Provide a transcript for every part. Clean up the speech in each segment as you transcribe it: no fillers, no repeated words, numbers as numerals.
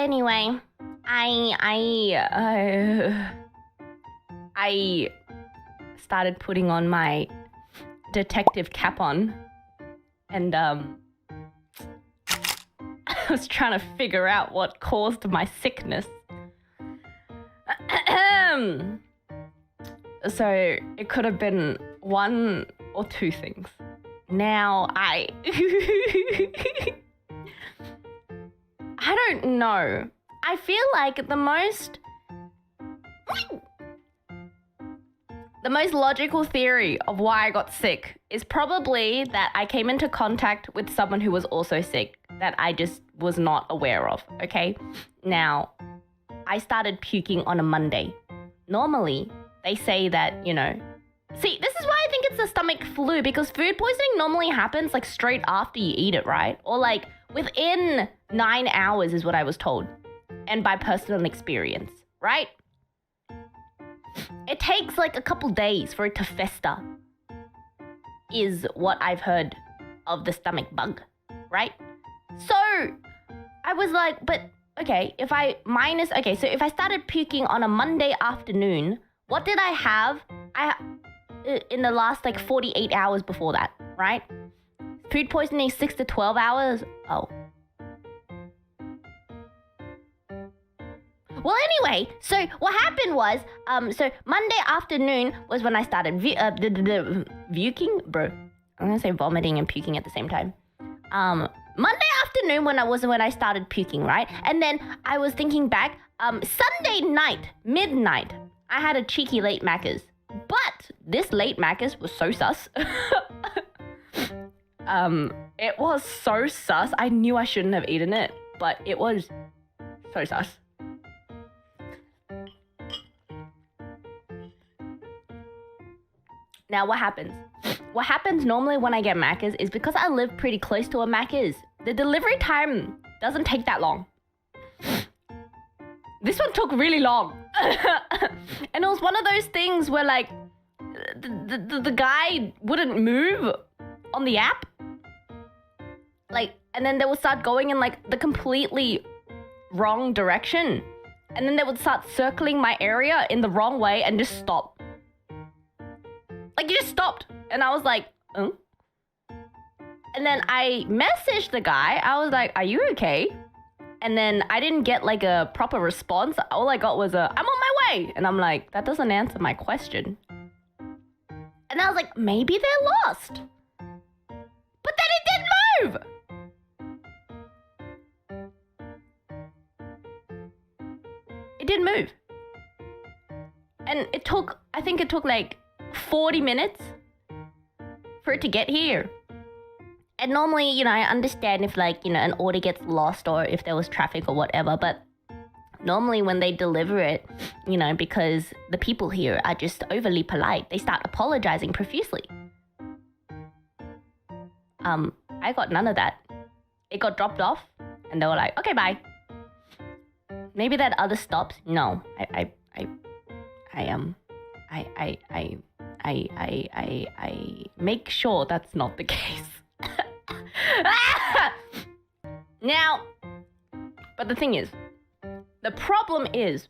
anyway, I started putting on my detective cap on, and I was trying to figure out what caused my sickness. So it could have been one or two things. Now I don't know. I feel like the most logical theory of why I got sick is probably that I came into contact with someone who was also sick that I just was not aware of, okay? Now, I started puking on a Monday. Normally, they say that, you know... See, this is why I think it's the stomach flu, because food poisoning normally happens like straight after you eat it, right? Or like within 9 hours is what I was told. And by personal experience, right? It takes like a couple days for it to fester, is what I've heard of the stomach bug, right? So I was like, but okay, so if I started puking on a Monday afternoon, what did I have in the last like 48 hours before that, right? Food poisoning 6 to 12 hours? Oh. Well, anyway, so what happened was, so Monday afternoon was when I started puking, bro. I'm gonna say vomiting and puking at the same time. Monday afternoon when I started puking, right? And then I was thinking back, Sunday night, midnight, I had a cheeky late Macca's. But this late Macca's was so sus. It was so sus. I knew I shouldn't have eaten it, but it was so sus. Now, what happens? What happens normally when I get Macca's is because I live pretty close to a Macca's. The delivery time doesn't take that long. This one took really long. And it was one of those things where like the guy wouldn't move on the app. Like, and then they would start going in like the completely wrong direction. And then they would start circling my area in the wrong way and just stop. Like, you just stopped. And I was like, And then I messaged the guy. I was like, are you okay? And then I didn't get like a proper response. All I got was I'm on my way. And I'm like, that doesn't answer my question. And I was like, maybe they're lost. But then it didn't move. It didn't move. And I think it took like 40 minutes for it to get here. And normally, you know, I understand if like, you know, an order gets lost or if there was traffic or whatever, but normally when they deliver it, you know, because the people here are just overly polite, they start apologizing profusely. I got none of that. It got dropped off and they were like, okay, bye. Maybe that other stops. No, I make sure that's not the case. Now, but the thing is, the problem is,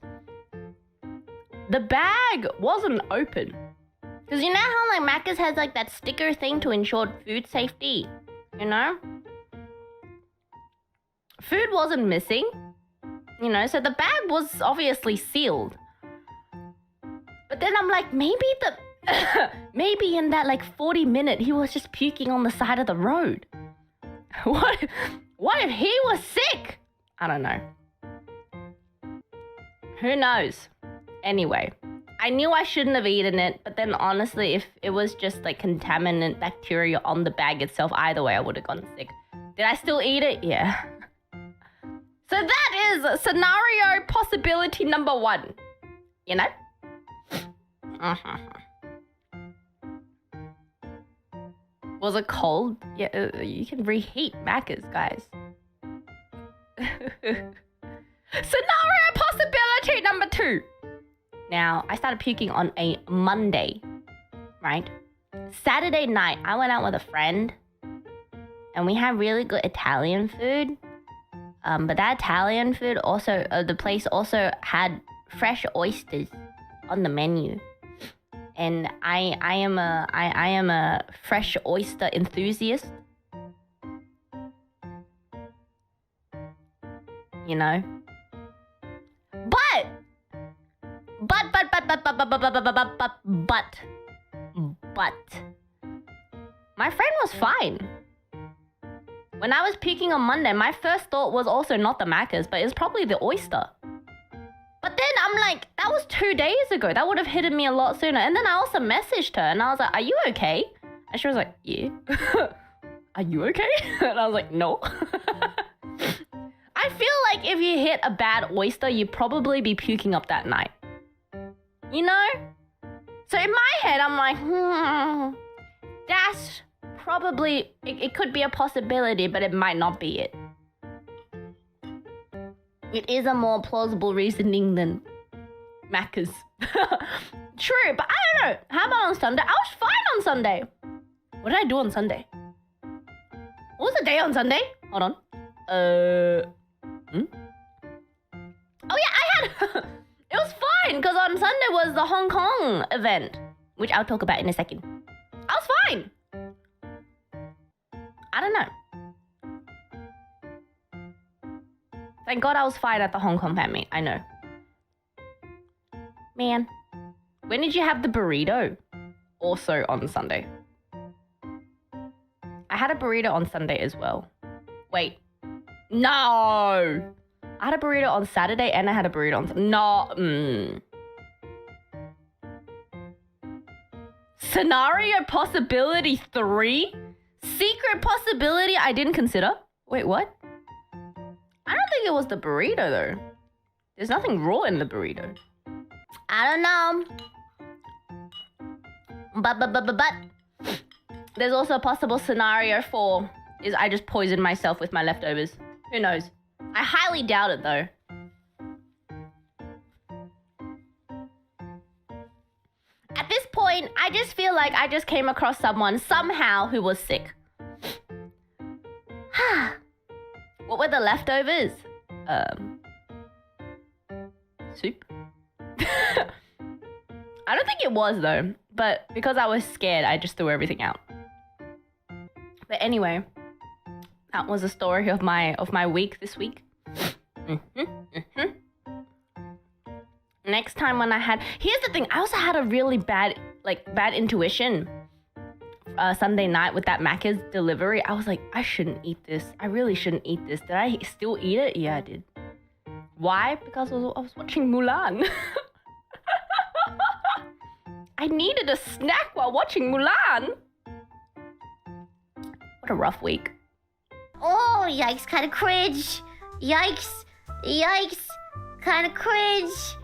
the bag wasn't open. Because you know how like Macca's has like that sticker thing to ensure food safety, you know? Food wasn't missing, you know, so the bag was obviously sealed. But then I'm like, maybe maybe in that like 40-minute he was just puking on the side of the road. What if he was sick? I don't know. Who knows? Anyway, I knew I shouldn't have eaten it, but then honestly, if it was just like contaminant bacteria on the bag itself, either way I would have gotten sick. Did I still eat it? Yeah. So that is scenario possibility number 1. You know? Was it cold? Yeah, you can reheat Macca's, guys. Scenario possibility number 2. Now, I started puking on a Monday, right? Saturday night, I went out with a friend and we had really good Italian food. But that Italian food also, the place also had fresh oysters on the menu. And I am a fresh oyster enthusiast. You know? But my friend was fine. When I was puking on Monday, my first thought was also not the macas, but it's probably the oyster. But then I'm like, that was 2 days ago. That would have hit me a lot sooner. And then I also messaged her and I was like, are you okay? And she was like, yeah. Are you okay? And I was like, no. I feel like if you hit a bad oyster, you'd probably be puking up that night. You know? So in my head, I'm like, that's probably, it could be a possibility, but it might not be it. It is a more plausible reasoning than Macca's. True, but I don't know. How about on Sunday? I was fine on Sunday. What did I do on Sunday? What was the day on Sunday? Hold on. Oh yeah, I had... It was fine, because on Sunday was the Hong Kong event, which I'll talk about in a second. I was fine. I don't know. Thank God I was fine at the Hong Kong fan meet. I know. Man, when did you have the burrito? Also on Sunday. I had a burrito on Sunday as well. Wait. No! I had a burrito on Saturday and I had a burrito on... No. Scenario possibility 3? Secret possibility I didn't consider? Wait, what? I don't think it was the burrito though. There's nothing raw in the burrito. I don't know. But there's also a possible scenario 4 is I just poisoned myself with my leftovers. Who knows? I highly doubt it though. At this point, I just feel like I just came across someone somehow who was sick. What were the leftovers? Soup? I don't think it was though, but because I was scared, I just threw everything out. But anyway, that was the story of my week this week. Next time when I had... Here's the thing, I also had a really bad intuition Sunday night with that Macca's delivery. I was like, I shouldn't eat this. I really shouldn't eat this. Did I still eat it? Yeah, I did. Why? Because I was watching Mulan. I needed a snack while watching Mulan. What a rough week. Oh, yikes, kind of cringe. Yikes, kind of cringe.